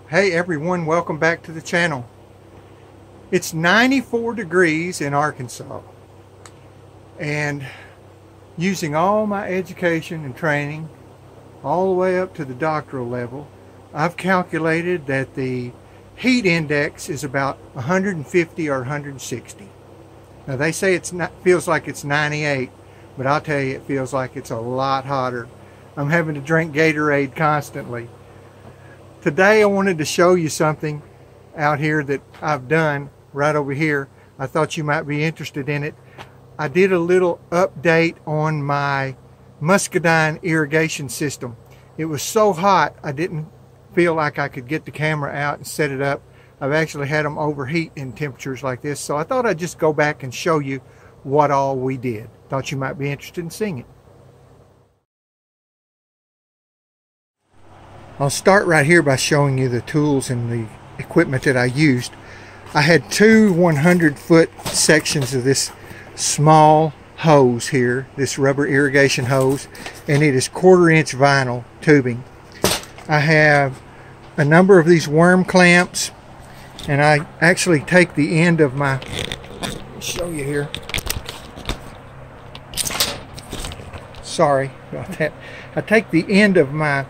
Hey everyone, welcome back to the channel. It's 94 degrees in Arkansas, and using all my education and training all the way up to the doctoral level, I've calculated that the heat index is about 150 or 160. Now they say feels like it's 98, but I'll tell you it feels like it's a lot hotter. I'm having to drink Gatorade constantly. Today I wanted to show you something out here that I've done right over here. I thought you might be interested in it. I did a little update on my Muscadine irrigation system. It was so hot I didn't feel like I could get the camera out and set it up. I've actually had them overheat in temperatures like this, so I thought I'd just go back and show you what all we did. Thought you might be interested in seeing it. I'll start right here by showing you the tools and the equipment that I used. I had two 100-foot sections of this small hose here, this rubber irrigation hose, and it is 1/4-inch vinyl tubing. I have a number of these worm clamps, and I actually take the end of my, I'll show you here. Sorry about that. I take the end of my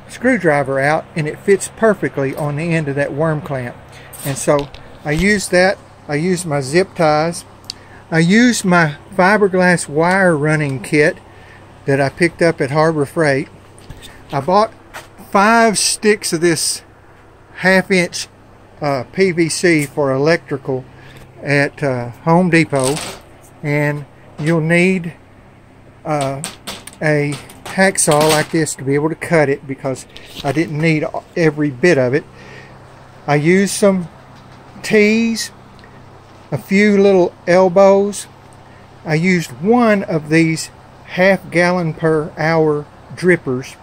screwdriver out, and it fits perfectly on the end of that worm clamp, and so I use that. I use my zip ties. I use my fiberglass wire running kit that I picked up at Harbor Freight. I bought 5 sticks of this 1/2-inch PVC for electrical at Home Depot, and you'll need a hacksaw like this to be able to cut it, because I didn't need every bit of it. I used some T's, a few little elbows. I used one of these 1/2 gallon per hour drippers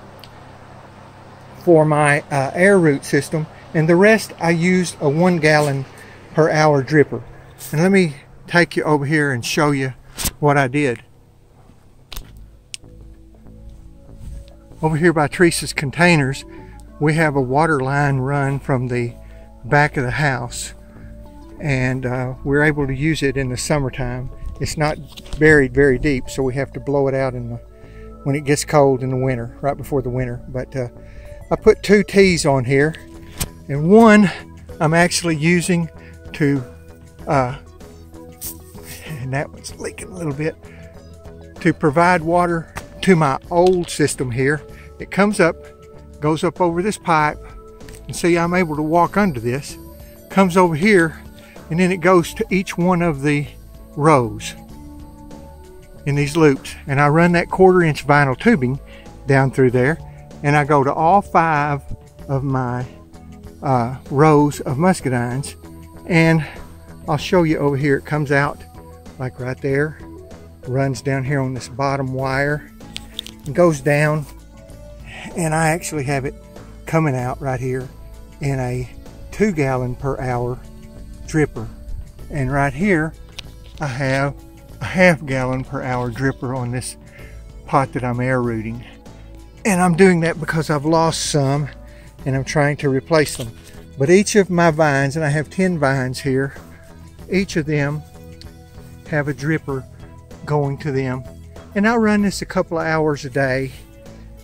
for my air root system, and the rest I used a 1 gallon per hour dripper. And let me take you over here and show you what I did. Over here by Teresa's Containers, we have a water line run from the back of the house, and we're able to use it in the summertime. It's not buried very deep, so we have to blow it out when it gets cold in the winter, right before the winter. But I put 2 T's on here, and one I'm actually using to, and that one's leaking a little bit, to provide water to my old system here. It comes up, goes up over this pipe, and see, I'm able to walk under this, comes over here, and then it goes to each one of the rows in these loops. And I run that 1/4-inch vinyl tubing down through there, and I go to all 5 of my rows of muscadines, and I'll show you over here. It comes out like right there, runs down here on this bottom wire, and goes down, and I actually have it coming out right here in a 2 gallon per hour dripper. And right here I have a 1/2 gallon per hour dripper on this pot that I'm air rooting. And I'm doing that because I've lost some and I'm trying to replace them. But each of my vines, and I have 10 vines here, each of them have a dripper going to them. And I run this a couple of hours a day,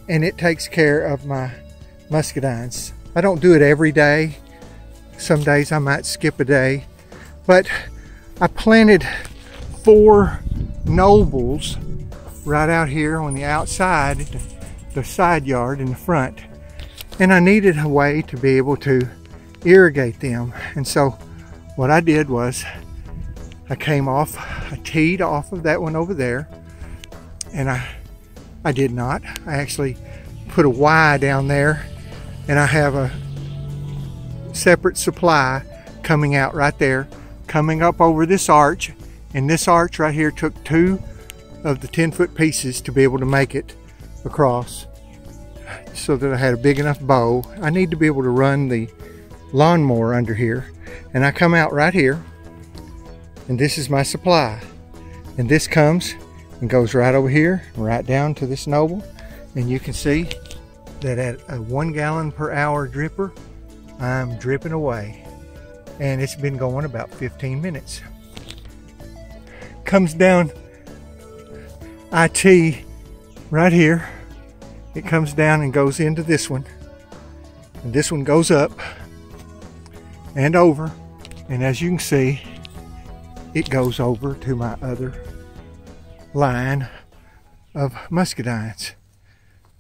and it takes care of my muscadines. I don't do it every day. Some days I might skip a day. But I planted 4 Nobles right out here on the outside, the side yard in the front. And I needed a way to be able to irrigate them. And so what I did was I teed off of that one over there, and I did not. I actually put a Y down there, and I have a separate supply coming out right there, coming up over this arch, and this arch right here took 2 of the 10-foot pieces to be able to make it across, so that I had a big enough bow. I need to be able to run the lawnmower under here, and I come out right here, and this is my supply, and this comes and goes right over here, right down to this Noble, and you can see that at a 1 gallon per hour dripper, I'm dripping away. And it's been going about 15 minutes. Comes down IT right here. It comes down and goes into this one. And this one goes up and over. And as you can see, it goes over to my other line of muscadines.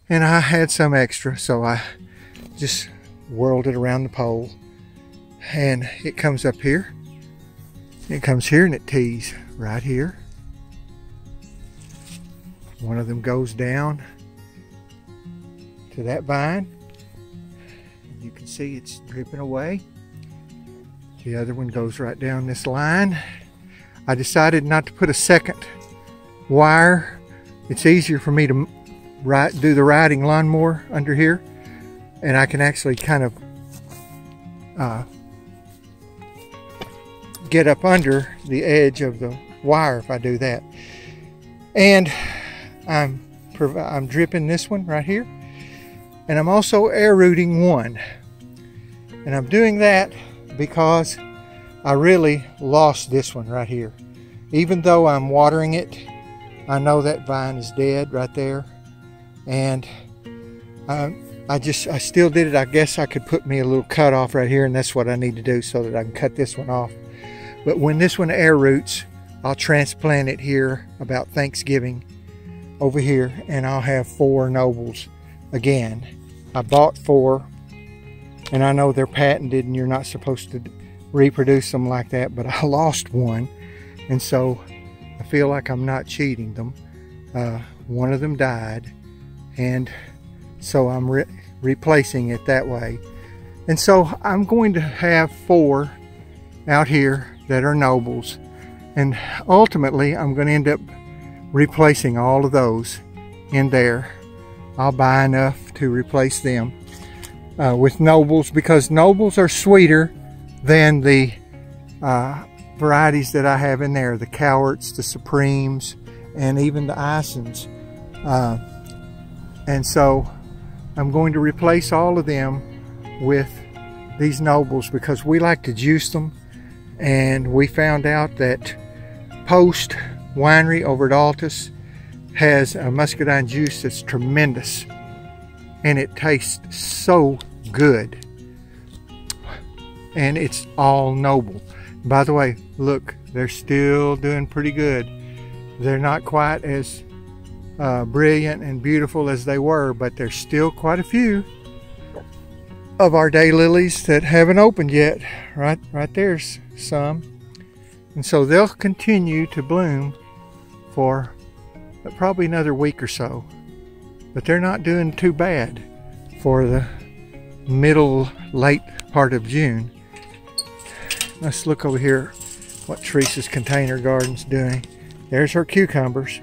And I had some extra, so I just whirled it around the pole. And it comes up here. It comes here and it tees right here. One of them goes down to that vine. You can see it's dripping away. The other one goes right down this line. I decided not to put a second wire. It's easier for me to do the riding lawnmower under here, and I can actually kind of get up under the edge of the wire if I do that. And I'm dripping this one right here, and I'm also air rooting one. And I'm doing that because I really lost this one right here. Even though I'm watering it, I know that vine is dead right there. And I still did it. I guess I could put me a little cut off right here, and that's what I need to do so that I can cut this one off. But when this one air roots, I'll transplant it here about Thanksgiving over here, and I'll have 4 Nobles again. I bought 4, and I know they're patented and you're not supposed to reproduce them like that, but I lost one, and so I feel like I'm not cheating them. One of them died, and so I'm replacing it that way. And so I'm going to have 4 out here that are Nobles, and ultimately I'm going to end up replacing all of those in there. I'll buy enough to replace them with Nobles, because Nobles are sweeter than the varieties that I have in there, the Cowarts, the Supremes, and even the Isons. And so I'm going to replace all of them with these Nobles because we like to juice them. And we found out that Post Winery over at Altus has a muscadine juice that's tremendous, and it tastes so good, and it's all Noble. By the way, look, they're still doing pretty good. They're not quite as brilliant and beautiful as they were, but there's still quite a few of our daylilies that haven't opened yet. Right there's some, and so they'll continue to bloom for probably another week or so, but they're not doing too bad for the late part of June. Let's look over here what Teresa's container garden's doing. There's her cucumbers.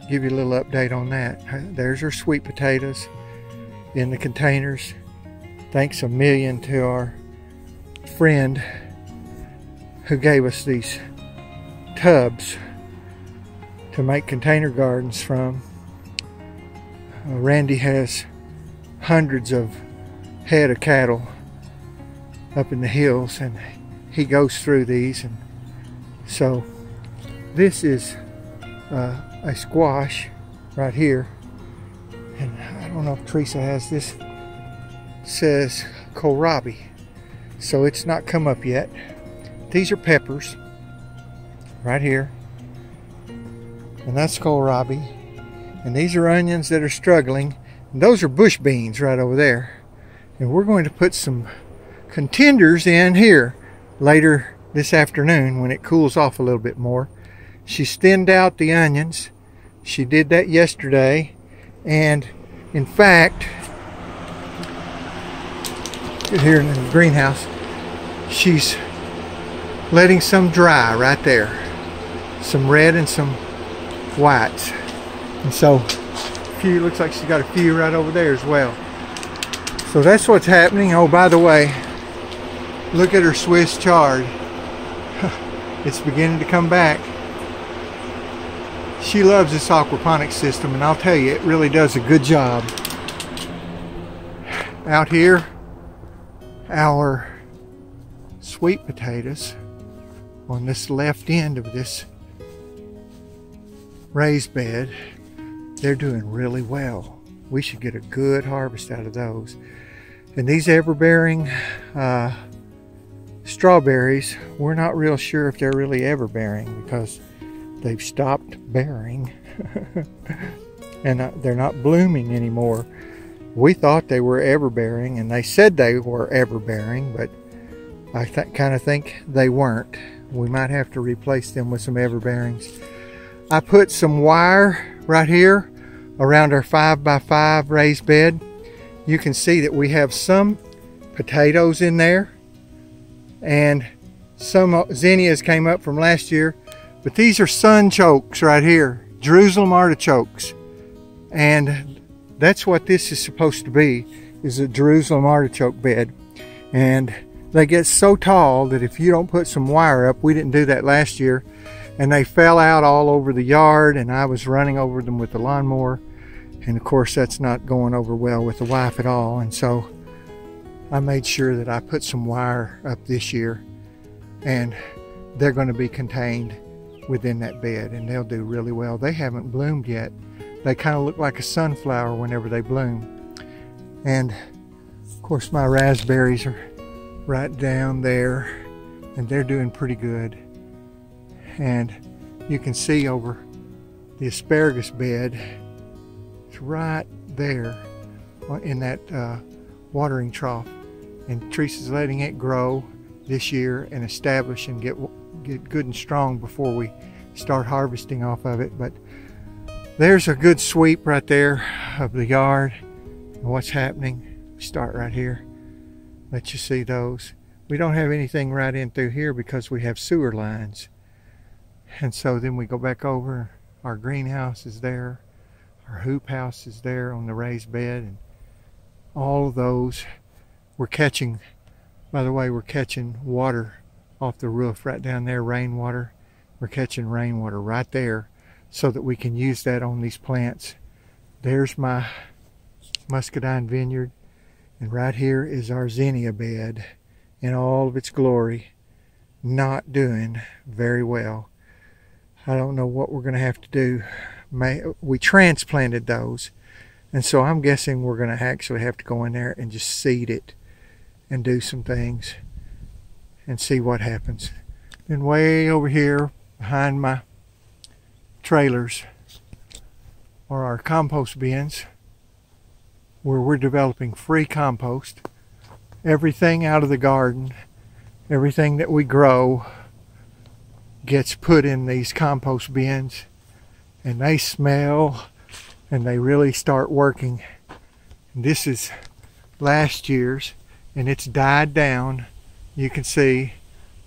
Give you a little update on that. There's her sweet potatoes in the containers. Thanks a million to our friend who gave us these tubs to make container gardens from. Randy has hundreds of head of cattle up in the hills, and he goes through these, and so this is a squash right here, and I don't know if Teresa has this. It says kohlrabi, so it's not come up yet. These are peppers right here, and that's kohlrabi, and these are onions that are struggling, and those are bush beans right over there. And we're going to put some contenders in here later this afternoon when it cools off a little bit more. She's thinned out the onions. She did that yesterday, and in fact, here in the greenhouse, she's letting some dry right there, some red and some whites, and so looks like she's got a few right over there as well. So that's what's happening. Oh, by the way, look at her Swiss chard. It's beginning to come back. She loves this aquaponics system, and I'll tell you, it really does a good job. Out here, our sweet potatoes on this left end of this raised bed, they're doing really well. We should get a good harvest out of those. And these ever-bearing strawberries, we're not real sure if they're really ever-bearing because they've stopped bearing and they're not blooming anymore. We thought they were ever-bearing, and they said they were ever-bearing, but I kind of think they weren't. We might have to replace them with some ever-bearings. I put some wire right here around our 5x5 raised bed. You can see that we have some potatoes in there, and some zinnias came up from last year, but these are sunchokes right here, Jerusalem artichokes, and that's what this is supposed to be, is a Jerusalem artichoke bed. And they get so tall that if you don't put some wire up, we didn't do that last year, and they fell out all over the yard, and I was running over them with the lawnmower, and of course that's not going over well with the wife at all. And so I made sure that I put some wire up this year, and they're going to be contained within that bed, and they'll do really well. They haven't bloomed yet. They kind of look like a sunflower whenever they bloom. And of course my raspberries are right down there, and they're doing pretty good. And you can see over the asparagus bed, it's right there in that watering trough, and Teresa's letting it grow this year and establish and get good and strong before we start harvesting off of it. But there's a good sweep right there of the yard and what's happening. We start right here, let you see those. We don't have anything right in through here because we have sewer lines. And so then we go back over, our greenhouse is there, our hoop house is there on the raised bed, and all of those we're catching. By the way, we're catching water off the roof right down there, rainwater. We're catching rainwater right there so that we can use that on these plants. There's my Muscadine vineyard, and right here is our zinnia bed in all of its glory, not doing very well. I don't know what we're going to have to do. We transplanted those, and so I'm guessing we're going to actually have to go in there and just seed it and do some things and see what happens. Then way over here behind my trailers are our compost bins, where we're developing free compost. Everything out of the garden, everything that we grow gets put in these compost bins, and they smell and they really start working. And this is last year's, and it's died down. You can see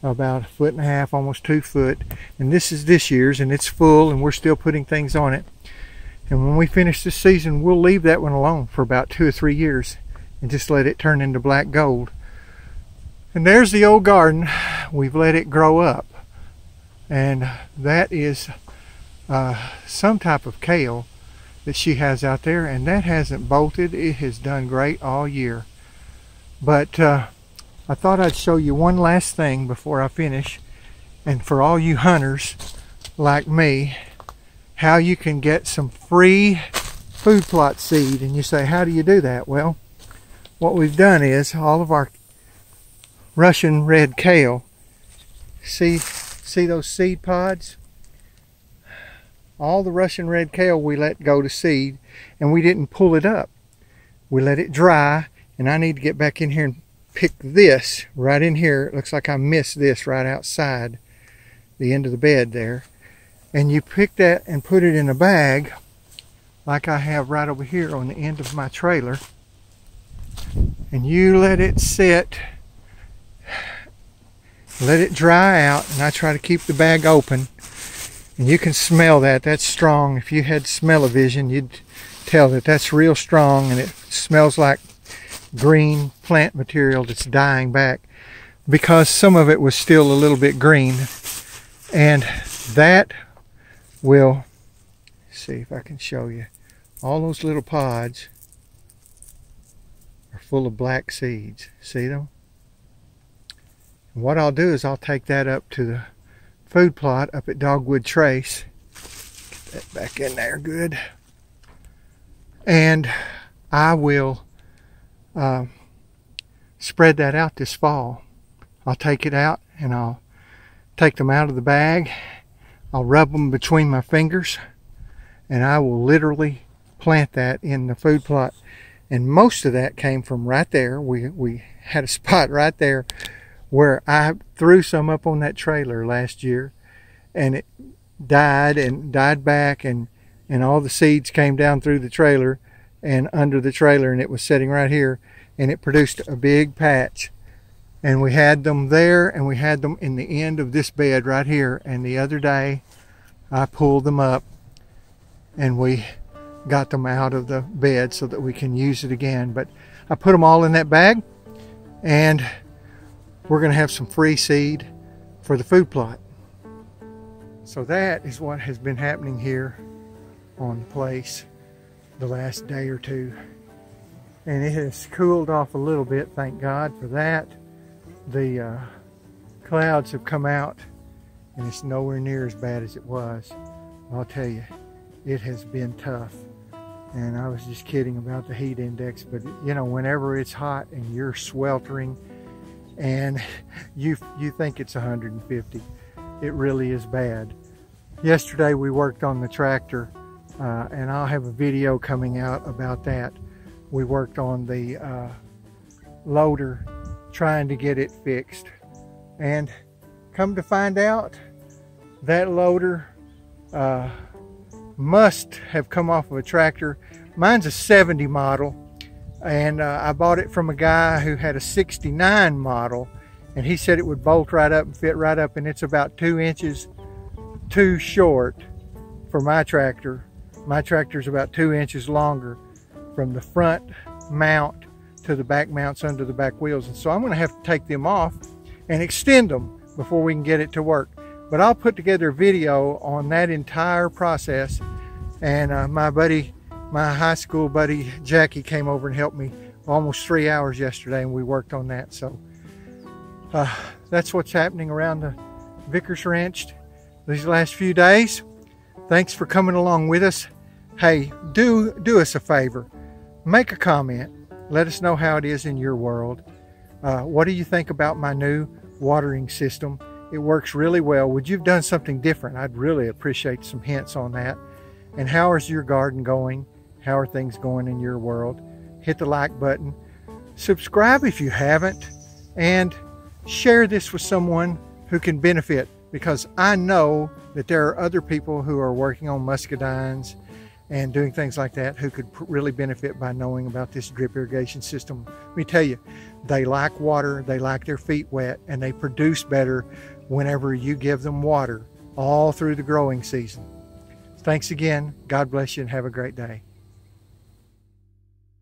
about 1.5 feet, almost 2 foot. And this is this year's, and it's full, and we're still putting things on it. And when we finish this season, we'll leave that one alone for about 2 or 3 years and just let it turn into black gold. And there's the old garden. We've let it grow up, and that is some type of kale that she has out there, and that hasn't bolted. It has done great all year. But I thought I'd show you one last thing before I finish, and for all you hunters like me, how you can get some free food plot seed. And you say, how do you do that? Well, what we've done is all of our Russian red kale, see those seed pods? All the Russian red kale we let go to seed, and we didn't pull it up. We let it dry, and I need to get back in here and pick this right in here. It looks like I missed this right outside the end of the bed there. And you pick that and put it in a bag like I have right over here on the end of my trailer, and you let it sit, let it dry out, and I try to keep the bag open. And you can smell that. That's strong. If you had smell-o-vision, you'd tell that that's real strong, and it smells like green plant material that's dying back, because some of it was still a little bit green. And that will see if I can show you. All those little pods are full of black seeds. See them? And what I'll do is I'll take that up to the food plot up at Dogwood Trace. Get that back in there good. And I will spread that out this fall. I'll take it out and I'll take them out of the bag. I'll rub them between my fingers and I will literally plant that in the food plot. And most of that came from right there. We had a spot right there where I threw some up on that trailer last year and it died and died back, and all the seeds came down through the trailer and under the trailer, and it was sitting right here, and it produced a big patch. And we had them there, and we had them in the end of this bed right here. And the other day I pulled them up and we got them out of the bed so that we can use it again. But I put them all in that bag, and we're going to have some free seed for the food plot. So that is what has been happening here on the place the last day or two. And it has cooled off a little bit, thank God for that. The clouds have come out and it's nowhere near as bad as it was. I'll tell you, it has been tough. And I was just kidding about the heat index, but you know, whenever it's hot and you're sweltering and you think it's 150, it really is bad. Yesterday we worked on the tractor, and I'll have a video coming out about that. We worked on the loader, trying to get it fixed, and come to find out that loader must have come off of a tractor. Mine's a 70 model, and I bought it from a guy who had a 69 model, and he said it would bolt right up and fit right up, and it's about 2 inches too short for my tractor. My tractor's about 2 inches longer from the front mount to the back mounts under the back wheels, and so I'm going to have to take them off and extend them before we can get it to work. But I'll put together a video on that entire process, and my high school buddy Jackie came over and helped me almost 3 hours yesterday, and we worked on that. So that's what's happening around the Vickers Ranch these last few days. Thanks for coming along with us. Hey, do us a favor. Make a comment. Let us know how it is in your world. What do you think about my new watering system? It works really well. Would you have done something different? I'd really appreciate some hints on that. And how is your garden going? How are things going in your world? Hit the like button. Subscribe if you haven't. And share this with someone who can benefit, because I know that there are other people who are working on muscadines and doing things like that who could really benefit by knowing about this drip irrigation system. Let me tell you, they like water, they like their feet wet, and they produce better whenever you give them water all through the growing season. Thanks again. God bless you and have a great day.